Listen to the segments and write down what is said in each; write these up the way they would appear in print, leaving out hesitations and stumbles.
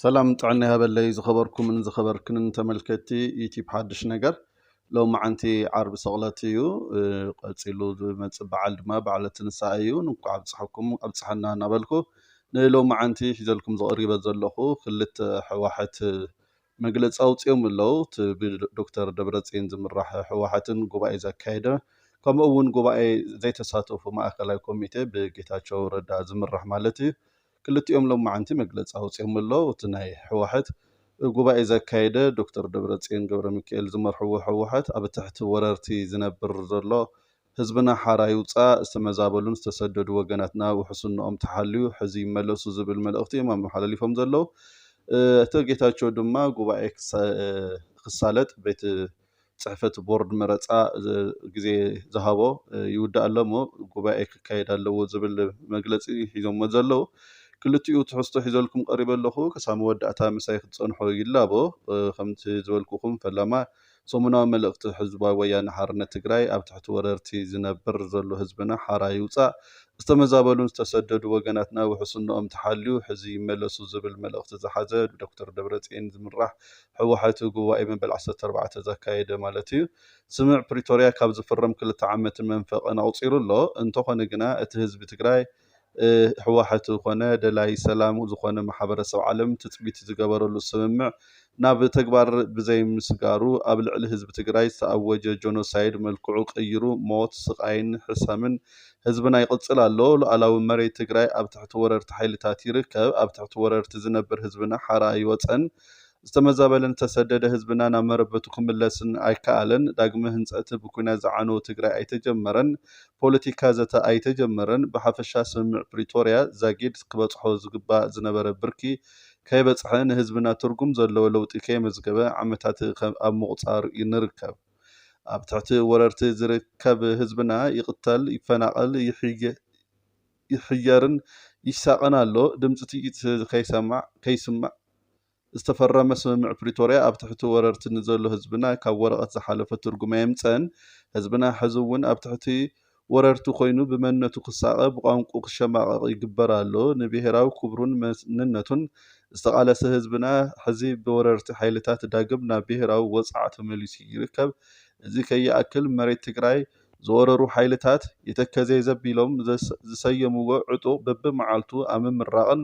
ሰላም ጥዕና ያበለይ ዝኸበርኩምን ዝኸበርክንን ተመልከቲ ዩቲብ ሓድሽ ነገር ሎሚ ዓንቲ ዓርቢ ሰቕለት እዩ ቀፂሉ ዝመፅእ በዓል ድማ በዓለ ትንሳኤ እዩ እንኳዕ ኣብፅሐኩም ኣብፅሐና እናበልኩ ንሎሚ ዓንቲ ሒዘልኩም ዘቕሪበ ዘለኹ ክልተ ሕዋሓት መግለፂ ኣውፅኦም ኣለዉ ብዶክተር ደብረፅዮን ዝምራሕ ሕዋሓትን ጉባኤ ዘካየደ ከምኡ እውን ጉባኤ ዘይተሳተፉ ማእከላይ ኮሚቴ ብጌታቸው ረዳ ዝምራሕ ማለት እዩ ክልቲኦም ሎሚ ዓንቲ መግለፂ ኣውፅኦም ኣለዉ እቲ ናይ ሕዋሓት ጉባኤ ዘካየደ ዶክተር ደብረፅዮን ገብረ ሚካኤል ዝመርሕዎ ሕዋሓት ኣብ ትሕቲ ወረርቲ ዝነብር ዘሎ ህዝብና ሓራ ይውፃእ ዝተመዛበሉን ዝተሰደዱ ወገናትና ውሕስንኦም ተሓልዩ ሕዚ ይመለሱ ዝብል መልእኽቲ እዮም ኣመሓላሊፎም ዘለዉ እቲ ጌታቸው ድማ ጉባኤ ክሳለጥ ቤት ፅሕፈት ቦርድ መረፃ ግዜ ዝሃቦ ይውዳእ ኣሎ እሞ ጉባኤ ክካየድ ኣለዎ ዝብል መግለፂ ሒዞሞ ዘለዉ ክልቲኡ ትሕዝቶ ሒዘልኩም ቀሪበ ኣለኹ ክሳብ መወዳእታ ምሳይ ክትፀንሑ ይላቦ ከምቲ ዝበልኩኹም ፈላማ ሰሙናዊ መልእኽቲ ህዝባዊ ወያነ ሓርነት ትግራይ ኣብ ትሕቲ ወረርቲ ዝነብር ዘሎ ህዝብና ሓራ ይውፃእ ዝተመዛበሉን ዝተሰደዱ ወገናትና ውሕስንኦም ተሓልዩ ሕዚ ይመለሱ ዝብል መልእኽቲ ዝሓዘ ዶክተር ደብረፅዮን ዝምራሕ ሕወሓት ጉባኤ መበል 14 ዘካየደ ማለት እዩ ስምዕ ፕሪቶርያ ካብ ዝፍረም 2 ዓመትን መንፈቕን ኣውፂሩ ኣሎ እንተኾነ ግና እቲ ህዝቢ ትግራይ ሕወሓት ኮነ ደላይ ሰላም ዝኾነ ማሕበረሰብ ዓለም ትፅቢት ዝገበረሉ ስምምዕ ናብ ተግባር ብዘይ ምስጋሩ ኣብ ልዕሊ ህዝቢ ትግራይ ዝተኣወጀ ጆኖሳይድ መልክዑ ቀይሩ ሞት ስቃይን ሕሰምን ህዝብና ይቕፅል ኣሎ ሉዓላዊ መሬት ትግራይ ኣብ ትሕቲ ወረርቲ ሓይልታት ይርከብ ኣብ ትሕቲ ወረርቲ ዝነብር ህዝብና ሓራ ይወፀን ዝተመዛበለን ተሰደደ ህዝብና ናብ መረበቱ ክምለስን ኣይከኣለን ዳግመ ህንፀት ብኩናት ዝዓነወ ትግራይ ኣይተጀመረን ፖለቲካ ዘተ ኣይተጀመረን ብሓፈሻ ስምምዕ ፕሪቶርያ ዛጊድ ክበፅሖ ዝግባእ ዝነበረ ብርኪ ከይበፅሐ ንህዝብና ትርጉም ዘለዎ ለውጢ ከይመዝገበ ዓመታት ኣብ ምቁፃር ንርከብ ኣብ ትሕቲ ወረርቲ ዝርከብ ህዝብና ይቕተል ይፈናቐል ይሕየርን ይሳቐን ኣሎ ድምፂ ጥይት ከይስማዕ ዝተፈረመ ስምምዕ ፕሪቶርያ ኣብ ትሕቲ ወረርቲ ንዘሎ ህዝብና ካብ ወረቐት ዝሓለፈ ትርጉም የምፀን ህዝብና ሕዚ እውን ኣብ ትሕቲ ወረርቲ ኮይኑ ብመንነቱ ክሳቐ ብቋንቁ ክሸማቐቕ ይግበር ኣሎ ንብሄራዊ ክብሩን መንነቱን ዝተቃለሰ ህዝብና ሕዚ ብወረርቲ ሓይልታት ዳግም ናብ ብሄራዊ ወፃዕ ተመሊሱ ይርከብ እዚ ከይኣክል መሬት ትግራይ ዝወረሩ ሓይልታት የተከዘይ ዘቢሎም ዝሰየምዎ ዕጡቕ በብመዓልቱ ኣብ ምምራቕን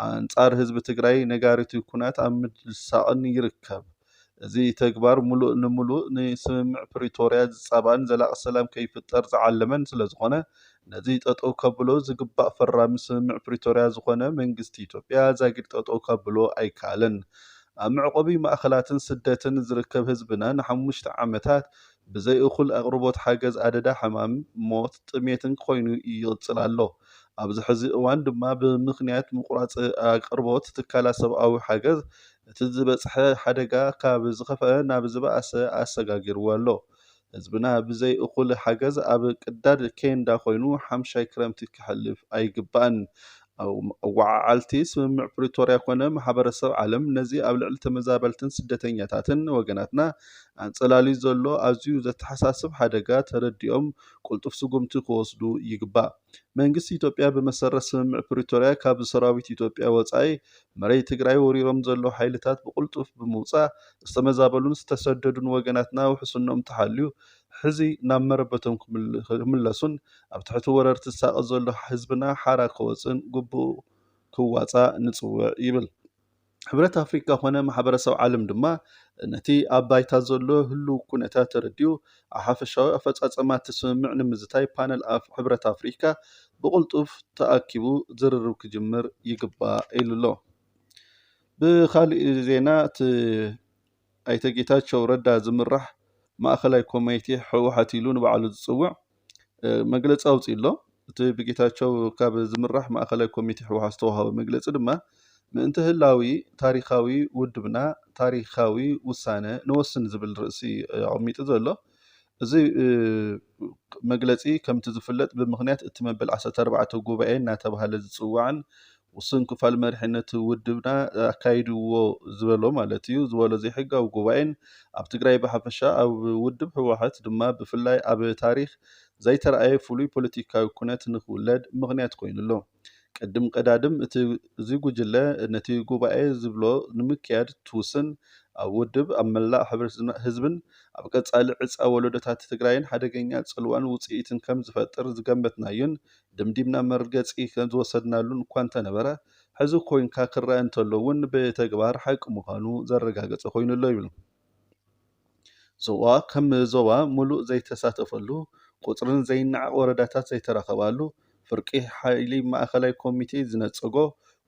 አንጻር ህዝቢ ትግራይ ነጋሪት ኩናት ኣብ ምድሳቕን ይርከብ እዚ ተግባር ሙሉእ ንሙሉእ ንስምምዕ ፕሪቶርያ ዝፀባን ዘላቂ ሰላም ከይፍጠር ዝዓለመን ስለዝኾነ ነዚ ጠጠው ከብሎ ዝግባእ ፈራሚ ስምምዕ ፕሪቶርያ ዝኾነ መንግስቲ ኢትዮጵያ ዛጊድ ጠጠው ከብሎ ኣይከኣለን ኣብ መዕቆቢ ማእኸላትን ስደትን ዝርከብ ህዝብና ን5 ዓመታት ብዘይ እኹል ኣቅርቦት ሓገዝ ኣደዳ ሕማም ሞት ጥሜትን ኮይኑ ይቕፅል ኣሎ ኣብዚ ሕዚ እዋን ድማ ብምኽንያት ምቁራፅ ኣቅርቦት ትካላት ሰብኣዊ ሓገዝ እቲ ዝበፅሐ ሓደጋ ካብ ዝኸፍአ ናብ ዝበኣሰ ኣሰጋጊርዎ ኣሎ ህዝብና ብዘይ እኹል ሓገዝ ኣብ ቅዳድ ኬንዳ ኮይኑ ሓምሻይ ክረምቲ ክሕልፍ ኣይግባእን ወዓዓልቲ ስምምዕ ፕሪቶርያ ኮነ ማሕበረሰብ ዓለም ነዚ ኣብ ልዕሊ ተመዛበልትን ስደተኛታትን ወገናትና ኣንፀላሊ ዘሎ ኣዝዩ ዘተሓሳስብ ሓደጋ ተረዲኦም ቁልጡፍ ስጉምቲ ክወስዱ ይግባእ መንግስቲ ኢትዮጵያ ብመሰረት ስምምዕ ፕሪቶርያ ካብ ሰራዊት ኢትዮጵያ ወፃኢ መሬት ትግራይ ወሪሮም ዘሎ ሓይልታት ብቁልጡፍ ብምውፃእ ዝተመዛበሉን ዝተሰደዱን ወገናትና ውሕስኖም ተሓልዩ ሕዚ ናብ መረበቶም ክምለሱን ኣብ ትሕቲ ወረርቲ ዝሳቀ ዘሎ ህዝብና ሓራ ክወፅን ግቡእ ክዋፃእ ንፅውዕ ይብል ሕብረት ኣፍሪካ ኮነ ማሕበረሰብ ዓለም ድማ ነቲ ኣብ ባይታ ዘሎ ህልው ኩነታት ተረዲኡ ኣብ ሓፈሻዊ ኣፈፃፅማ ስምምዕ ንምዝታይ ፓነል ሕብረት ኣፍሪካ ብቁልጡፍ ተኣኪቡ ዝርርብ ክጅምር ይግባእ ኢሉ ኣሎ ብካሊእ ዜና እቲ ኣይተ ጌታቸው ረዳ ዝምራሕ ማእከላይ ኮሚቴ ሕወሓት ኢሉ ንባዕሉ ዝፅውዕ መግለፂ ኣውፅኡ ኣሎ እቲ ብጌታቸው ካብ ዝምራሕ ማእከላይ ኮሚቴ ሕወሓት ዝተዋሃበ መግለፂ ድማ ምእንቲ ህላዊ ታሪካዊ ውድብና ታሪካዊ ውሳነ ንወስን ዝብል ርእሲ ኣቐሚጡ ዘሎ እዚ መግለፂ ከምቲ ዝፍለጥ ብምኽንያት እቲ መበል 14 ጉባኤ እናተባሃለ ዝፅዋዕን ውስን ክፋል መሪሕነት ውድብና ኣካይድዎ ዝበሎ ማለት እዩ ዝበሎ ዘይሕጋዊ ጉባኤን ኣብ ትግራይ ብሓፈሻ ኣብ ውድብ ሕወሓት ድማ ብፍላይ ኣብ ታሪክ ዘይተረኣየ ፍሉይ ፖለቲካዊ ኩነት ንክውለድ ምኽንያት ኮይኑ ኣሎ ቅድም ቀዳድም እዚ ጉጅለ ነቲ ጉባኤ ዝብሎ ንምክያድ ትውስን ኣብ ውድብ ኣብ መላእ ሕብረተሰብን ህዝብን ኣብ ቀጻሊ ዕፃ ወለዶታት ትግራይን ሓደገኛ ጽልዋን ውጽኢትን ከም ዝፈጥር ዝገመትናዮን ድምዲምና መርገጺ ከም ዝወሰድናሉን እኳ እንተነበረ ሕዚ ኮይንካ ክረአ እንተሎ እውን ብተግባር ሓቂ ምዃኑ ዘረጋገጸ ኮይኑሎ ይብል። ዞባ ከም ዞባ ሙሉእ ዘይተሳተፈሉ ቁጽርን ዘይነዓቕ ወረዳታት ዘይተረኸባሉ ፍርቂ ሓይሊ ማእኸላይ ኮሚቴ ዝነጸጎ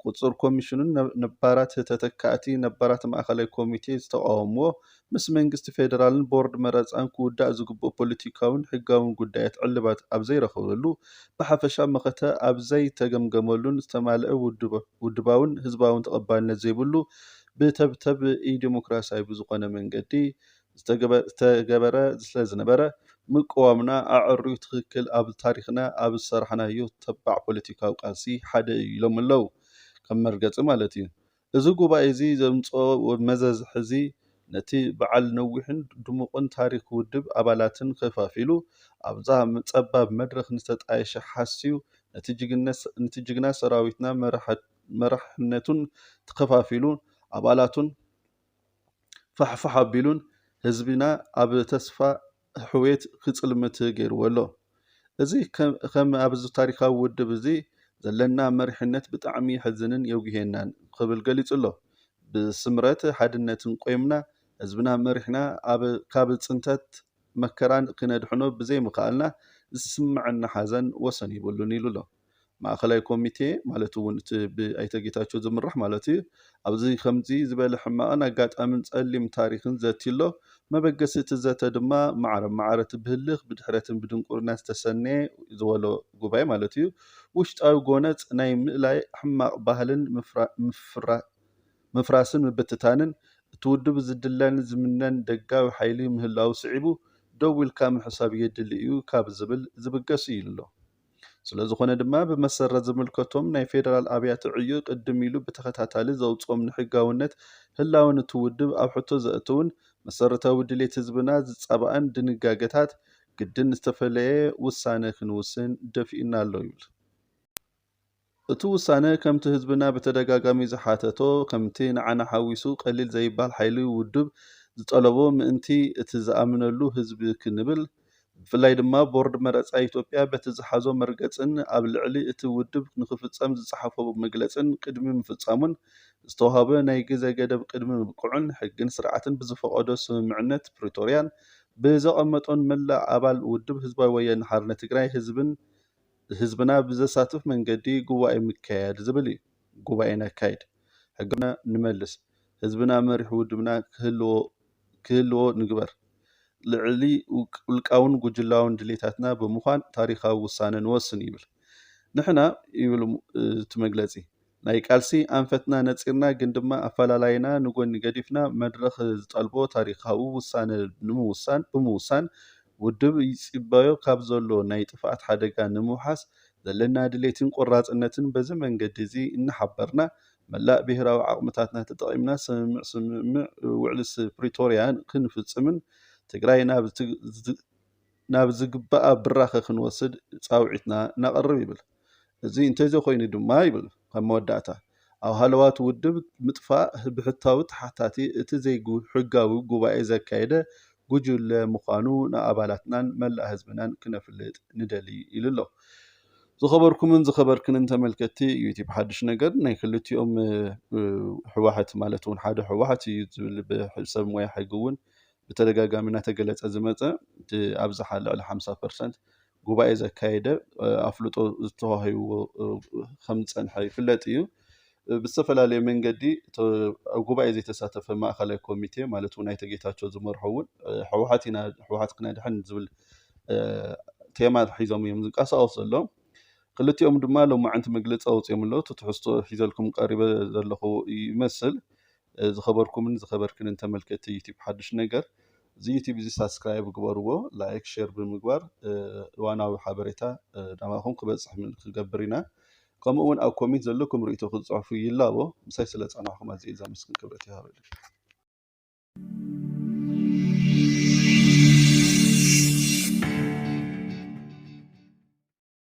ቁጽር ኮሚሽኑን ነባራት ተተካእቲ ነባራት ማእኸላይ ኮሚቴ ዝተቃወምዎ ምስ መንግስቲ ፌደራልን ቦርድ መረፃን ክውዳእ ዝግብኦ ፖለቲካውን ሕጋውን ጉዳያት ዕልባት ኣብ ዘይረኸበሉ ብሓፈሻ መኸተ ኣብ ዘይተገምገመሉን ዝተማልአ ውድባውን ህዝባውን ተቐባልነት ዘይብሉ ብተብተብ ዲሞክራሲያዊ ብዝኾነ መንገዲ ዝተገበረ ስለ ዝነበረ ምቅዋምና ኣዕርዩ ትክክል ኣብ ታሪክና ኣብ ዝሰርሐናዮ ተባዕ ፖለቲካዊ ቃልሲ ሓደ እዩ ኢሎም ኣለው ከም መርገፂ ማለት እዩ። እዚ ጉባኤ እዚ ዘምፅኦ መዘዝ ሕዚ ነቲ በዓል ነዊሕን ድሙቕን ታሪክ ውድብ ኣባላትን ከፋፊሉ ኣብዛ ፀባብ መድረክ ንተጣየሸ ሓስዩ ነቲ ጅግና ሰራዊትና መራሕነቱን ተከፋፊሉ ኣባላቱን ፋሕፋሕ ኣቢሉን ህዝብና ኣብ ተስፋ ሕዌት ክጽልምት ገይርዎ ኣሎ። እዚ ከም ኣብዚ ታሪካዊ ውድብ እዚ ዘለና መሪሕነት ብጣዕሚ ሕዝንን የጉሄናን ክብል ገሊጹ ኣሎ። ብስምረት ሓድነትን ቆይምና ህዝብና መሪሕና ካብ ጽንተት መከራን ክነድሕኖ ብዘይ ምኽኣልና ዝስምዐና ሓዘን ወሰን ይብሉን ኢሉ ኣሎ። ማእኸላይ ኮሚቴ ማለት እውን እቲ ብኣይተ ጌታቸው ዝምራሕ ማለት እዩ ኣብዚ ከምዚ ዝበለ ሕማቕን ኣጋጣምን ጸሊም ታሪክን ዘትሎ መበገሲ እቲ ዘተ ድማ ማዕረ ትብህልኽ ብድሕረትን ብድንቁርና ዝተሰነየ ዝበሎ ጉባኤ ማለት እዩ ውሽጣዊ ጎነፅ ናይ ምእላይ ሕማቕ ባህልን ምፍራስን ምብትታንን እቲ ውድብ ዝድለን ዝምነን ደጋዊ ሓይሊ ምህላው ስዒቡ ደው ኢልካ ምሕሳብ የድሊ እዩ ካብ ዝብል ዝብገስ እዩ ኣሎ። ስለዝኾነ ድማ ብመሰረት ዝምልከቶም ናይ ፌደራል ኣብያተ ዕዮ ቅድም ኢሉ ብተኸታታሊ ዘውፅኦም ንሕጋውነት ህላውን እቲ ውድብ ኣብ ሕቶ ዘእትውን መሰረታዊ ድሌት ህዝብና ዝፀባአን ድንጋጌታት ግድን ዝተፈለየ ውሳነ ክንውስን ደፊእና ኣሎ ይብል። እቲ ውሳነ ከምቲ ህዝብና በተደጋጋሚ ዝሓተቶ ከምቲ ንዓና ሓዊሱ ቀሊል ዘይባል ሓይሊ ውድብ ዝጠለቦ ምእንቲ እቲ ዝኣምነሉ ህዝቢ ክንብል ብፍላይ ድማ ቦርድ መረፃ ኢትዮጵያ በቲ ዝሓዞ መርገፅን ኣብ ልዕሊ እቲ ውድብ ንክፍፀም ዝፀሓፎ መግለፅን ቅድሚ ምፍፃሙን ዝተዋሃበ ናይ ግዜ ገደብ ቅድሚ ምብቅዑን ሕግን ስርዓትን ብዝፈቀዶ ስምምዕነት ፕሪቶርያን ብዘቐመጦን መላእ ኣባል ውድብ ህዝባዊ ወያነ ሓርነት ትግራይ ህዝብና ብዘሳትፍ መንገዲ ጉባኤ ምካየድ ዝብል እዩ። ጉባኤ ነካይድ ሕግና ንመልስ ህዝብና መሪሕ ውድብና ክህልዎ ንግበር ልዕሊ ውልቃውን ጉጅላውን ድሌታትና ብምዃን ታሪካዊ ውሳነ ንወስን ይብል። ንሕና ይብል እቲ መግለፂ ናይ ቃልሲ ኣንፈትና ነፂርና ግን ድማ ኣፈላላይና ንጎኒ ገዲፍና መድረኽ ዝጠልቦ ታሪካዊ ውሳነ ብምውሳን ውድብ ይፅበዮ ካብ ዘሎ ናይ ጥፍኣት ሓደጋ ንምውሓስ ዘለና ድሌትን ቆራፅነትን በዚ መንገዲ እዚ እናሓበርና መላእ ብሄራዊ ዓቕምታትና ተጠቒምና ስምምዕ ውዕልስ ፕሪቶርያን ክንፍፅምን ትግራይ ናብ ዝግባኣ ብራኸ ክንወስድ ፃውዒትና እናቐርብ ይብል። እዚ እንተዘይኮይኑ ድማ ይብል ከም መወዳእታ ኣብ ሃለዋት ውድብ ምጥፋእ ብሕታዊ ተሓታቲ እቲ ዘይሕጋዊ ጉባኤ ዘካየደ ጉጅለ ምዃኑ ንኣባላትናን መላእ ህዝብናን ክነፍልጥ ንደሊ ኢሉ ኣሎ። ዝኸበርኩምን ዝኸበርክንን ተመልከቲ ዩቲብ ሓድሽ ነገር ናይ ክልቲኦም ሕወሓት ማለት እውን ሓደ ሕወሓት እዩ ዝብል ብሰብ ሞያ ሕጊ እውን ብተደጋጋሚ እናተገለፀ ዝመፀ ኣብ ዝሓ ልዕሊ 50% ጉባኤ ዘካየደ ኣፍልጦ ዝተዋሂብዎ ከም ዝፀንሐ ይፍለጥ እዩ። ብዝተፈላለየ መንገዲ ጉባኤ ዘይተሳተፈ ማእኸላይ ኮሚቴ ማለት እውን ኣይተ ጌታቸው ዝመርሖ እውን ሕወሓት ክነድሕን ዝብል ቴማ ሒዞም እዮም ዝንቀሳቀሱ ዘሎም። ክልቲኦም ድማ ሎማዓንቲ መግለፂ ኣውፅኦም ኣለዉ። ትሕዝቶ ሒዘልኩም ቀሪበ ዘለኹ ይመስል። ዝኸበርኩምን ዝኸበርክንን ተመልከቲ ዩቲብ ሓድሽ ነገር እዚ ዩቲብ እዚ ሳብስክራይብ ግበርዎ፣ ላይክ ሼር ብምግባር እዋናዊ ሓበሬታ ናባኹም ክበፅሕ ክገብር ኢና። ከምኡ እውን ኣብ ኮሜንት ዘለኩም ርእቶ ክትፅሕፉ ይላቦ። ምሳይ ስለ ፀናሕኩም ኣዝየ ዘመስግን ክብረት ይሃበልኩም።